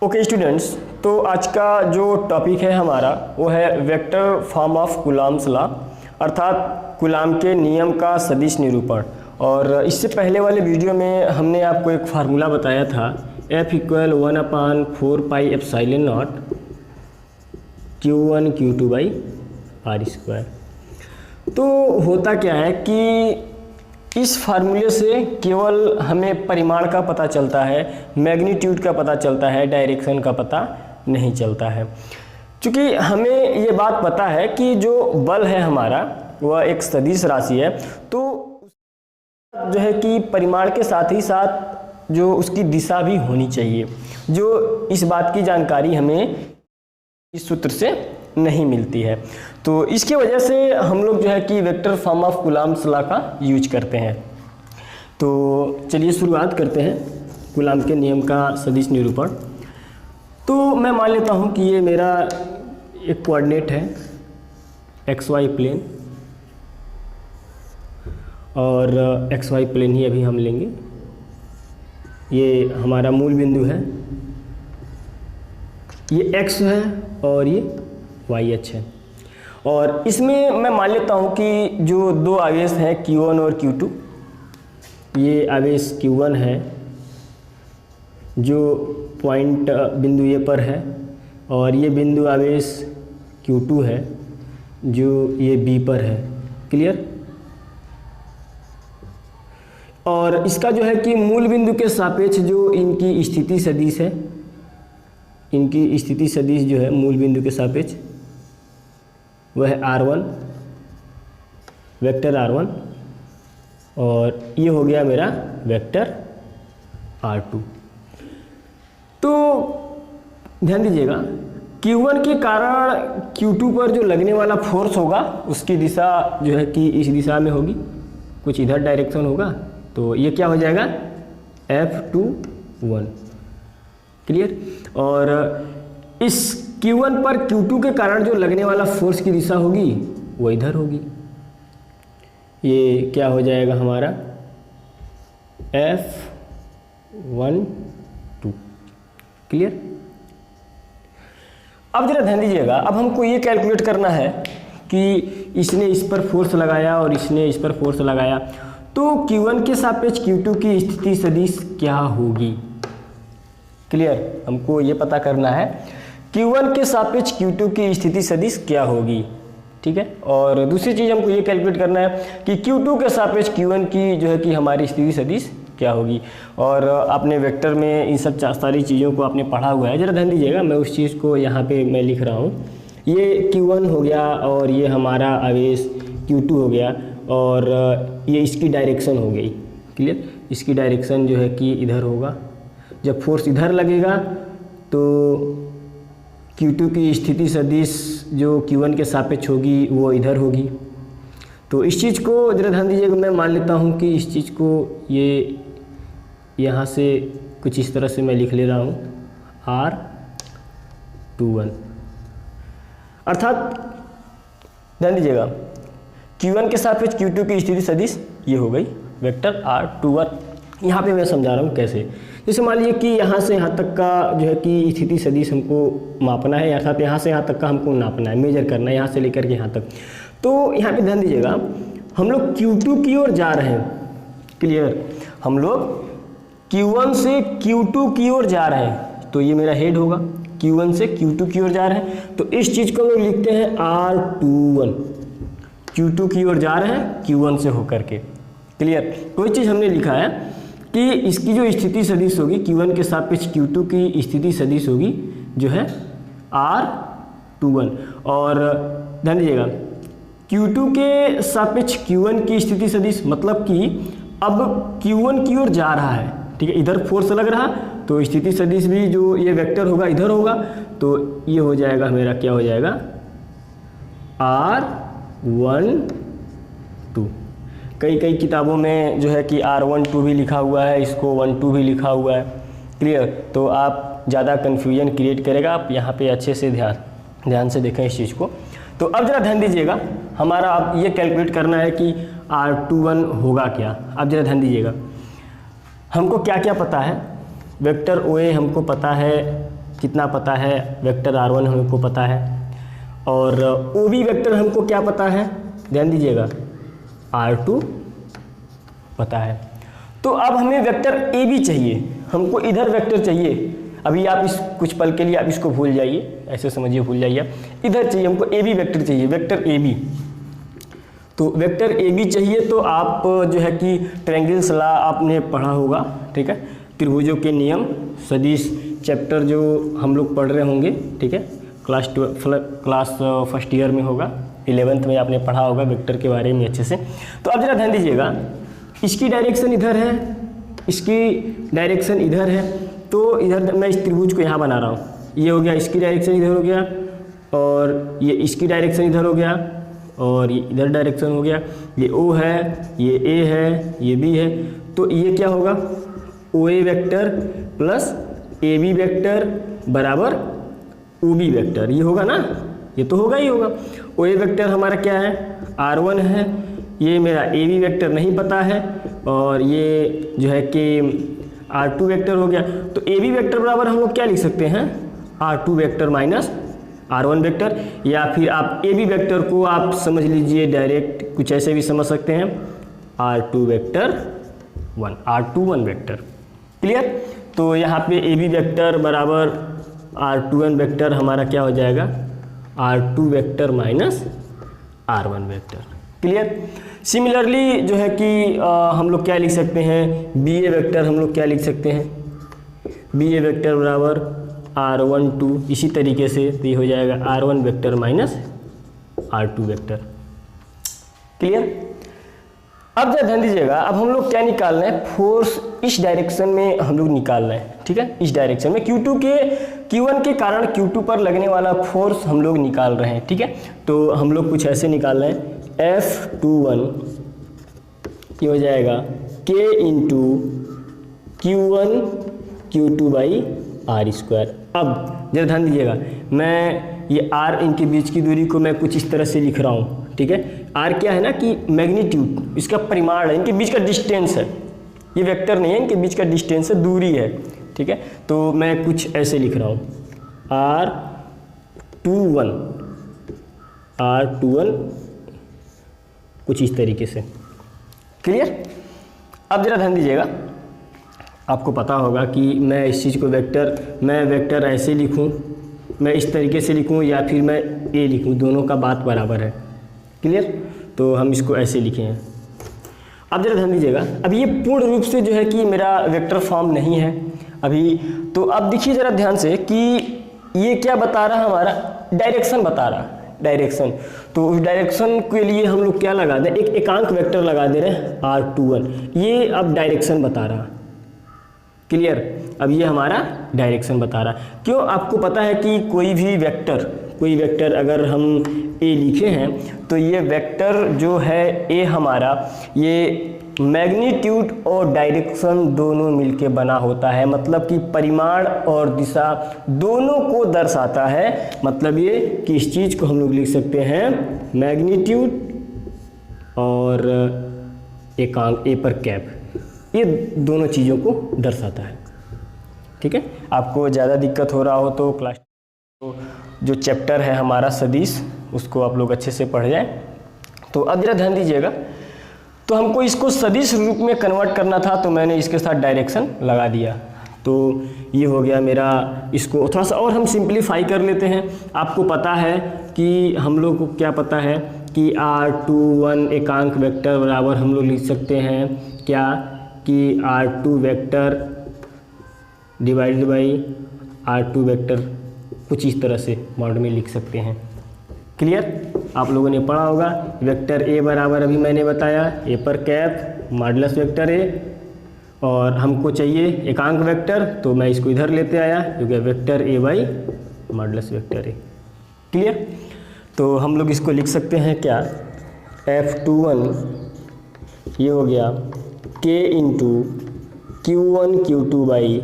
Okay students, तो आज का जो टॉपिक है हमारा वो है vector form of Coulomb's law, अर्थात कूलम्ब के नियम का सदिश निरूपण। और इससे पहले वाले वीडियो में हमने आपको एक फार्मूला बताया था F = 1/4πε0 Q1 Q2/r²। तो होता क्या है कि इस फार्मूले से केवल हमें परिमाण का पता चलता है, मैग्नीट्यूड का पता चलता है, डायरेक्शन का पता नहीं चलता है। क्योंकि हमें ये बात पता है कि जो बल है हमारा वह एक सदिश राशि है, तो जो है कि परिमाण के साथ ही साथ जो उसकी दिशा भी होनी चाहिए, जो इस बात की जानकारी हमें इस सूत्र से नहीं मिलती है। तो इसकी वजह से हम लोग जो है कि vector form of Coulomb's law का यूज करते हैं। तो चलिए शुरुआत करते हैं कूलम्ब के नियम का सदिश निरूपण। तो मैं मान लेता हूं कि ये मेरा एक कोऑर्डिनेट है XY प्लेन, और XY प्लेन ही अभी हम लेंगे। ये हमारा मूल बिंदु है, ये X है और ये Y अक्ष है। और इसमें मैं मान लेता हूँ कि जो दो आवेश हैं Q1 और Q2, ये आवेश Q1 है जो पॉइंट बिंदु ए पर है, और ये बिंदु आवेश Q2 है जो ये B पर है। क्लियर? और इसका जो है कि मूल बिंदु के सापेक्ष जो इनकी स्थिति सदिश है, इनकी स्थिति सदिश जो है मूल बिंदु के सापेक्ष वह है R1, वेक्टर R1, और ये हो गया मेरा वेक्टर R2। तो ध्यान दीजिएगा, Q1 के कारण Q2 पर जो लगने वाला फोर्स होगा उसकी दिशा जो है कि इस दिशा में होगी, कुछ इधर डायरेक्शन होगा, तो ये क्या हो जाएगा F21। क्लियर? और इस Q1 पर Q2 के कारण जो लगने वाला फोर्स की दिशा होगी वो इधर होगी, ये क्या हो जाएगा हमारा F12। क्लियर? अब जरा ध्यान दीजिएगा, अब हमको ये कैलकुलेट करना है कि इसने इस पर फोर्स लगाया और इसने इस पर फोर्स लगाया, तो Q1 के सापेक्ष Q2 की स्थिति सदिश क्या होगी। क्लियर? हमको ये पता करना है Q1 के सापेक्ष Q2 की स्थिति सदिश क्या होगी। ठीक है? और दूसरी चीज़ हमको ये कैलकुलेट करना है कि Q2 के सापेक्ष Q1 की जो है कि हमारी स्थिति सदिश क्या होगी। और आपने वेक्टर में इन सब सारी चीज़ों को आपने पढ़ा हुआ है, जरा ध्यान दीजिएगा, मैं उस चीज़ को यहाँ पे मैं लिख रहा हूँ। ये Q1 हो गया और ये हमारा आवेश Q2 हो गया, और ये इसकी डायरेक्शन हो गई। क्लियर? इसकी डायरेक्शन जो है कि इधर होगा। जब फोर्स इधर लगेगा तो Q2 की स्थिति सदिश जो Q1 के सापेक्ष होगी वो इधर होगी। तो इस चीज़ को जरा ध्यान दीजिएगा, मैं मान लेता हूँ कि इस चीज़ को ये यहाँ से कुछ इस तरह से मैं लिख ले रहा हूँ R21, अर्थात ध्यान दीजिएगा Q1 के सापेक्ष Q2 की स्थिति सदिश ये हो गई वेक्टर R21। यहाँ पे मैं समझा रहा हूँ कैसे। जैसे मान लीजिए कि यहाँ से यहाँ तक का जो है कि स्थिति सदिश हमको मापना है, अर्थात यहाँ से यहाँ तक का हमको नापना है, मेजर करना है, यहाँ से लेकर के यहाँ तक। तो यहाँ पे ध्यान दीजिएगा, हम लोग Q2 की ओर जा रहे हैं। क्लियर? हम लोग Q1 से Q2 की ओर जा रहे हैं, तो ये मेरा हेड होगा। Q1 से Q2 की ओर जा रहे हैं, तो इस चीज़ को हम लोग लिखते हैं R21। Q2 की ओर जा रहे हैं Q1 से होकर के। क्लियर? कोई चीज़ हमने लिखा है कि इसकी जो स्थिति सदिश होगी Q1 के सापेक्ष Q2 की स्थिति सदिश होगी जो है R21। और ध्यान दीजिएगा, Q2 के सापेक्ष Q1 की स्थिति सदिश मतलब कि अब Q1 की ओर जा रहा है। ठीक है? इधर फोर्स लग रहा, तो स्थिति सदिश भी जो ये वेक्टर होगा इधर होगा, तो ये हो जाएगा मेरा, क्या हो जाएगा R12। कई किताबों में जो है कि R12 भी लिखा हुआ है, इसको 12 भी लिखा हुआ है। क्लियर? तो आप ज़्यादा कन्फ्यूजन क्रिएट करेगा, आप यहाँ पे अच्छे से ध्यान से देखें इस चीज़ को। तो अब जरा ध्यान दीजिएगा, हमारा अब ये कैलकुलेट करना है कि R21 होगा क्या। अब जरा ध्यान दीजिएगा, हमको क्या क्या पता है। वेक्टर OA हमको पता है कितना पता है, वेक्टर R1 हमको पता है, और OB वेक्टर हमको क्या पता है, ध्यान दीजिएगा, R2 पता है। तो अब हमें वेक्टर AB चाहिए, हमको इधर वेक्टर चाहिए। अभी आप इस कुछ पल के लिए आप इसको भूल जाइए, ऐसे समझिए, भूल जाइए, इधर चाहिए हमको AB वेक्टर चाहिए, वेक्टर AB। तो वेक्टर AB चाहिए तो आप जो है कि ट्रायंगल्स लॉ आपने पढ़ा होगा, ठीक है, त्रिभुजों के नियम, सदिश चैप्टर जो हम लोग पढ़ रहे होंगे, ठीक है, क्लास फर्स्ट ईयर में होगा, 11th में आपने पढ़ा होगा वेक्टर के बारे में अच्छे से। तो अब जरा ध्यान दीजिएगा, इसकी डायरेक्शन इधर है, इसकी डायरेक्शन इधर है, तो इधर मैं इस त्रिभुज को यहाँ बना रहा हूँ, ये हो गया, इसकी डायरेक्शन इधर हो गया, और ये इसकी डायरेक्शन इधर हो गया, और ये इधर डायरेक्शन हो गया, ये O है, ये A है, ये B है, तो ये क्या होगा, OA vector plus AB vector बराबर OB वेक्टर, ये होगा ना, ये तो होगा ही होगा। OA वेक्टर हमारा क्या है, R1 है, ये मेरा AB वेक्टर नहीं पता है, और ये जो है कि R2 वेक्टर हो गया। तो AB वेक्टर बराबर हम लोग क्या लिख सकते हैं, R2 vector minus R1 vector, या फिर आप AB वेक्टर को आप समझ लीजिए डायरेक्ट, कुछ ऐसे भी समझ सकते हैं, R2 vector 1, R21 vector, clear. तो यहाँ पे AB वेक्टर बराबर R21 वेक्टर हमारा क्या हो जाएगा, R2 vector minus R1 vector, clear. Similarly जो है कि हम लोग क्या लिख सकते हैं, BA वेक्टर हम लोग क्या लिख सकते हैं, BA वेक्टर बराबर R12, इसी तरीके से तो ये हो जाएगा R1 vector minus R2 vector, clear. अब जरा ध्यान दीजिएगा, अब हम लोग क्या निकालना है, फोर्स इस डायरेक्शन में हम लोग निकालना है, ठीक है, इस डायरेक्शन में Q1 के कारण Q2 पर लगने वाला फोर्स हम लोग निकाल रहे हैं, ठीक है। तो हम लोग कुछ ऐसे निकाल रहे हैं, F21 ये हो जाएगा K into Q1 Q2 by R²। अब जरा ध्यान दीजिएगा, मैं ये R इनके बीच की दूरी को मैं कुछ इस तरह से लिख रहा हूँ, ठीक है। R क्या है ना कि मैग्नीट्यूड, इसका परिमाण है, इनके बीच का डिस्टेंस है, ये वेक्टर नहीं है, इनके बीच का डिस्टेंस है, दूरी है, ठीक है। तो मैं कुछ ऐसे लिख रहा हूँ, R21 कुछ इस तरीके से, क्लियर। अब जरा ध्यान दीजिएगा, आपको पता होगा कि मैं इस चीज़ को मैं वेक्टर ऐसे लिखूं, मैं इस तरीके से लिखूं, या फिर मैं A लिखूं, दोनों का बात बराबर है, क्लियर। तो हम इसको ऐसे लिखे हैं। अब जरा ध्यान दीजिएगा, अब ये पूर्ण रूप से जो है कि मेरा वेक्टर फॉर्म नहीं है अभी। तो अब देखिए जरा ध्यान से कि ये क्या बता रहा है, हमारा डायरेक्शन बता रहा है, डायरेक्शन। तो उस डायरेक्शन के लिए हम लोग क्या लगा दें, एक एकांक वेक्टर लगा दे रहे हैं R21, ये अब डायरेक्शन बता रहा है, क्लियर। अब ये हमारा डायरेक्शन बता रहा है। क्यों, आपको पता है कि कोई वेक्टर अगर हम A लिखे हैं तो ये वेक्टर जो है A हमारा, ये मैग्नीट्यूड और डायरेक्शन दोनों मिलके बना होता है, मतलब कि परिमाण और दिशा दोनों को दर्शाता है। मतलब ये कि इस चीज़ को हम लोग लिख सकते हैं मैग्नीट्यूड और एकांक A पर कैप, ये दोनों चीज़ों को दर्शाता है, ठीक है। आपको ज़्यादा दिक्कत हो रहा हो तो क्लास जो चैप्टर है हमारा सदिश, उसको आप लोग अच्छे से पढ़ जाएं। तो अब जरा ध्यान दीजिएगा, तो हमको इसको सदिश रूप में कन्वर्ट करना था, तो मैंने इसके साथ डायरेक्शन लगा दिया। तो ये हो गया मेरा, इसको थोड़ा सा और हम सिंप्लीफाई कर लेते हैं। आपको पता है कि हम लोग को क्या पता है कि R21 एकांक वेक्टर बराबर हम लोग लिख सकते हैं क्या, कि R2 vector divided by R2 vector, कुछ इस तरह से मॉड में लिख सकते हैं, क्लियर। आप लोगों ने पढ़ा होगा वेक्टर A बराबर, अभी मैंने बताया, A पर कैप मॉडुलस वेक्टर A, और हमको चाहिए एकांक वेक्टर, तो मैं इसको इधर लेते आया, क्योंकि vector A by modulus vector A, clear. तो हम लोग इसको लिख सकते हैं क्या, F21 ये हो गया K into Q1 Q2 by,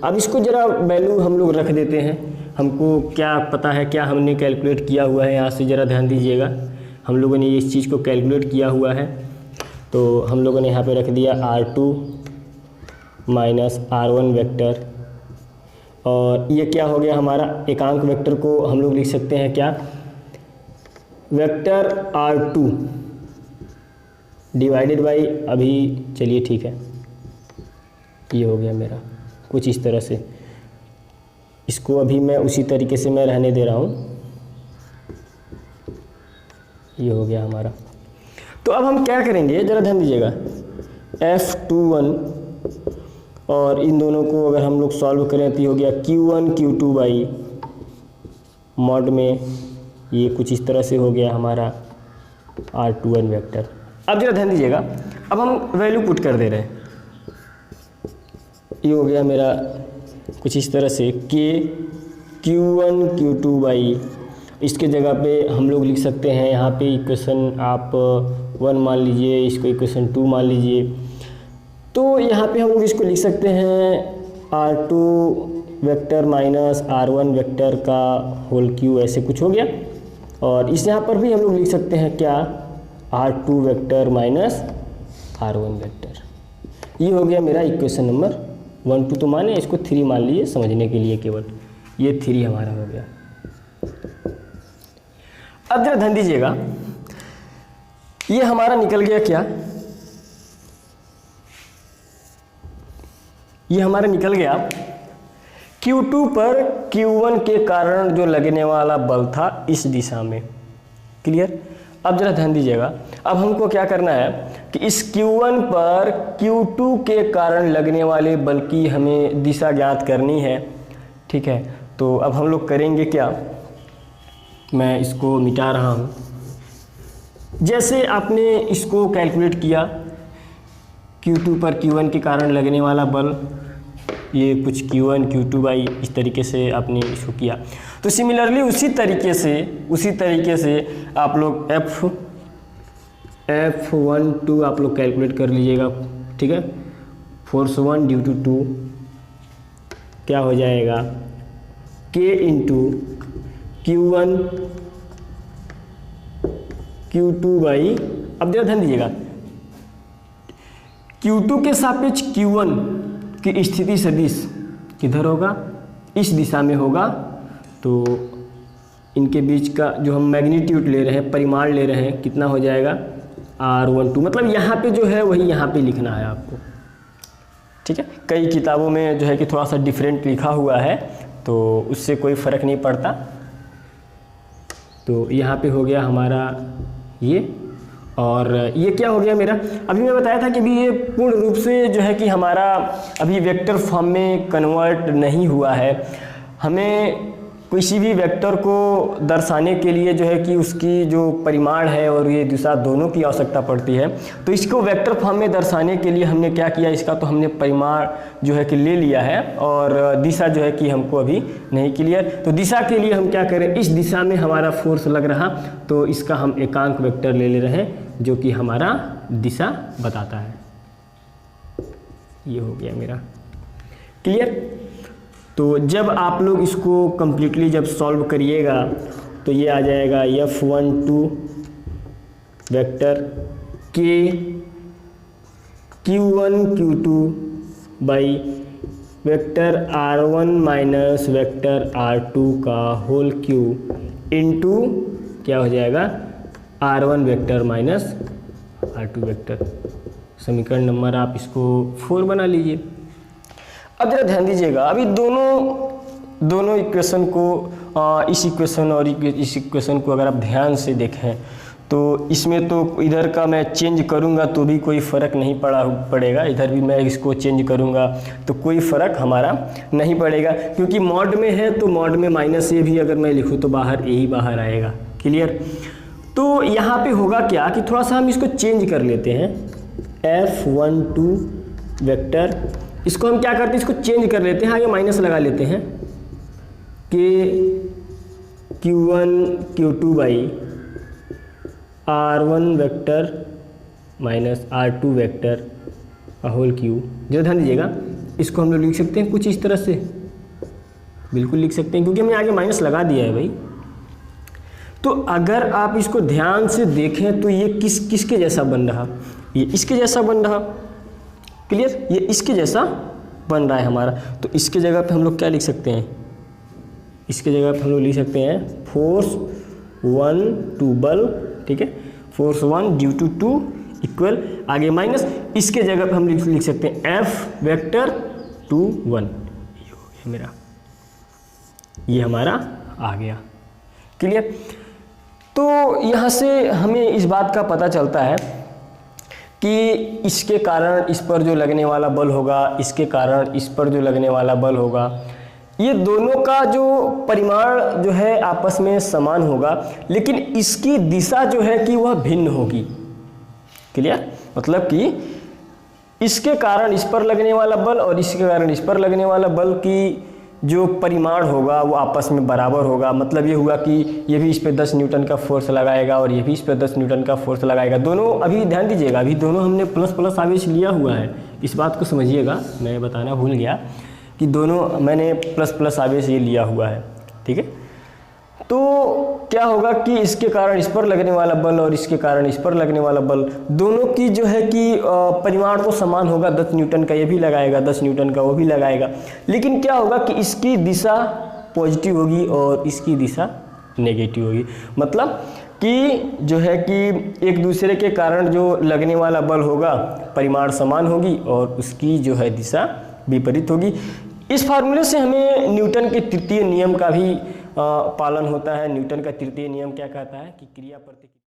अब इसको जरा वैल्यू हम लोग रख देते हैं। हमको क्या पता है, क्या हमने कैलकुलेट किया हुआ है, यहाँ से ज़रा ध्यान दीजिएगा, हम लोगों ने इस चीज़ को कैलकुलेट किया हुआ है। तो हम लोगों ने यहाँ पे रख दिया R2 माइनस R1 वेक्टर और ये क्या हो गया हमारा एकांक वेक्टर को हम लोग लिख सकते हैं क्या, वेक्टर R2 डिवाइडेड बाई, अभी चलिए ठीक है, ये हो गया मेरा कुछ इस तरह से, इसको अभी मैं उसी तरीके से मैं रहने दे रहा हूँ, ये हो गया हमारा। तो अब हम क्या करेंगे, ज़रा ध्यान दीजिएगा, F21 और इन दोनों को अगर हम लोग सॉल्व करें तो ये हो गया Q1 Q2 बाई मॉड में, ये कुछ इस तरह से हो गया हमारा R21 वेक्टर। अब जरा ध्यान दीजिएगा, अब हम वैल्यू पुट कर दे रहे हैं, ये हो गया मेरा कुछ इस तरह से Q1 Q2 बाई, इसके जगह पे हम लोग लिख सकते हैं यहाँ पे इक्वेशन आप 1 मान लीजिए, इसको इक्वेशन 2 मान लीजिए। तो यहाँ पे हम लोग इसको लिख सकते हैं R2 vector minus R1 vector का होल क्यू, ऐसे कुछ हो गया। और इस यहाँ पर भी हम लोग लिख सकते हैं क्या, R2 vector minus R1 vector. ये हो गया मेरा इक्वेशन नंबर 1 2 तो माने, इसको 3 मान लीजिए समझने के लिए केवल, ये 3 हमारा हो गया। अब जरा ध्यान दीजिएगा, ये हमारा निकल गया क्या, ये हमारा निकल गया Q2 पर Q1 के कारण जो लगने वाला बल था इस दिशा में। क्लियर। अब जरा ध्यान दीजिएगा, अब हमको क्या करना है कि इस Q1 पर Q2 के कारण लगने वाले बल की हमें दिशा ज्ञात करनी है। ठीक है, तो अब हम लोग करेंगे क्या, मैं इसको मिटा रहा हूँ। जैसे आपने इसको कैलकुलेट किया, Q2 पर Q1 के कारण लगने वाला बल, ये कुछ Q1 Q2 बाई इस तरीके से आपने इसको किया। तो सिमिलरली उसी तरीके से आप लोग F12 आप लोग कैलकुलेट कर लीजिएगा। ठीक है, फोर्स 1 ड्यू टू 2 क्या हो जाएगा, K into Q1 Q2 by, अब जरा ध्यान दीजिएगा, Q2 के सापेक्ष Q1 की स्थिति सदिश किधर होगा, इस दिशा में होगा। तो इनके बीच का जो हम मैग्नीट्यूड ले रहे हैं, परिमाण ले रहे हैं, कितना हो जाएगा R12, मतलब यहाँ पे जो है वही यहाँ पे लिखना है आपको। ठीक है, कई किताबों में जो है कि थोड़ा सा डिफरेंट लिखा हुआ है, तो उससे कोई फ़र्क नहीं पड़ता। तो यहाँ पे हो गया हमारा ये, और ये क्या हो गया मेरा, अभी मैं बताया था कि अभी ये पूर्ण रूप से जो है कि हमारा अभी वेक्टर फॉर्म में कन्वर्ट नहीं हुआ है। हमें किसी भी वेक्टर को दर्शाने के लिए जो है कि उसकी जो परिमाण है और ये दिशा दोनों की आवश्यकता पड़ती है। तो इसको वेक्टर फॉर्म में दर्शाने के लिए हमने क्या किया, इसका तो हमने परिमाण जो है कि ले लिया है, और दिशा जो है कि हमको अभी नहीं क्लियर। तो दिशा के लिए हम क्या करें, इस दिशा में हमारा फोर्स लग रहा, तो इसका हम एकांक वेक्टर ले रहे हैं जो कि हमारा दिशा बताता है। ये हो गया मेरा क्लियर। तो जब आप लोग इसको कम्प्लीटली जब सॉल्व करिएगा तो ये आ जाएगा F12 vector K Q1 Q2 by vector R1 minus vector R2 का होल क्यू इंटू क्या हो जाएगा R1 vector minus R2 vector. समीकरण नंबर आप इसको 4 बना लीजिए। अब जरा ध्यान दीजिएगा, अभी दोनों इक्वेशन को इस इक्वेशन और इस इक्वेशन को अगर आप ध्यान से देखें तो इसमें तो इधर का मैं चेंज करूंगा तो भी कोई फ़र्क नहीं पड़ेगा, इधर भी मैं इसको चेंज करूंगा तो कोई फ़र्क हमारा नहीं पड़ेगा, क्योंकि मॉड में है तो मॉड में माइनस ए भी अगर मैं लिखूँ तो बाहर ए ही बाहर आएगा। क्लियर। तो यहाँ पे होगा क्या कि थोड़ा सा हम इसको चेंज कर लेते हैं, F12 वेक्टर, इसको हम क्या करते हैं, इसको चेंज कर लेते हैं, आगे माइनस लगा लेते हैं, Q1 Q2 by R1 vector minus R2 vector का होल क्यू। जो ध्यान दीजिएगा, इसको हम लोग लिख सकते हैं कुछ इस तरह से, बिल्कुल लिख सकते हैं, क्योंकि हमने आगे माइनस लगा दिया है भाई। तो अगर आप इसको ध्यान से देखें तो ये किसके जैसा बन रहा, ये इसके जैसा बन रहा। क्लियर, ये इसके जैसा बन रहा है हमारा, तो इसके जगह पे हम लोग क्या लिख सकते हैं, इसके जगह पे हम लोग लिख सकते हैं फोर्स 1 टू बल, ठीक है, फोर्स 1 ड्यू टू 2 इक्वल आगे माइनस, इसके जगह पे हम लिख सकते हैं F वेक्टर 2 1, ये हो गया मेरा, ये हमारा आ गया। क्लियर। तो यहाँ से हमें इस बात का पता चलता है कि इसके कारण इस पर जो लगने वाला बल होगा, इसके कारण इस पर जो लगने वाला बल होगा, ये दोनों का जो परिमाण जो है आपस में समान होगा, लेकिन इसकी दिशा जो है कि वह भिन्न होगी। क्लियर। मतलब कि इसके कारण इस पर लगने वाला बल और इसके कारण इस पर लगने वाला बल की जो परिमाण होगा वो आपस में बराबर होगा। मतलब ये हुआ कि ये भी इस पे 10 न्यूटन का फोर्स लगाएगा और ये भी इस पे 10 न्यूटन का फोर्स लगाएगा। दोनों, अभी ध्यान दीजिएगा, अभी दोनों हमने प्लस प्लस आवेश लिया हुआ है, इस बात को समझिएगा, मैं बताना भूल गया कि दोनों मैंने प्लस प्लस आवेश ये लिया हुआ है, ठीक है। तो क्या होगा कि इसके कारण इस पर लगने वाला बल और इसके कारण इस पर लगने वाला बल, दोनों की जो है कि परिमाण तो समान होगा, 10 न्यूटन का ये भी लगाएगा, 10 न्यूटन का वो भी लगाएगा, लेकिन क्या होगा कि इसकी दिशा पॉजिटिव होगी और इसकी दिशा नेगेटिव होगी। मतलब कि जो है कि एक दूसरे के कारण जो लगने वाला बल होगा परिमाण समान होगी और उसकी जो है दिशा विपरीत होगी। इस फार्मूले से हमें न्यूटन के तृतीय नियम का भी पालन होता है। न्यूटन का तृतीय नियम क्या कहता है कि क्रिया प्रति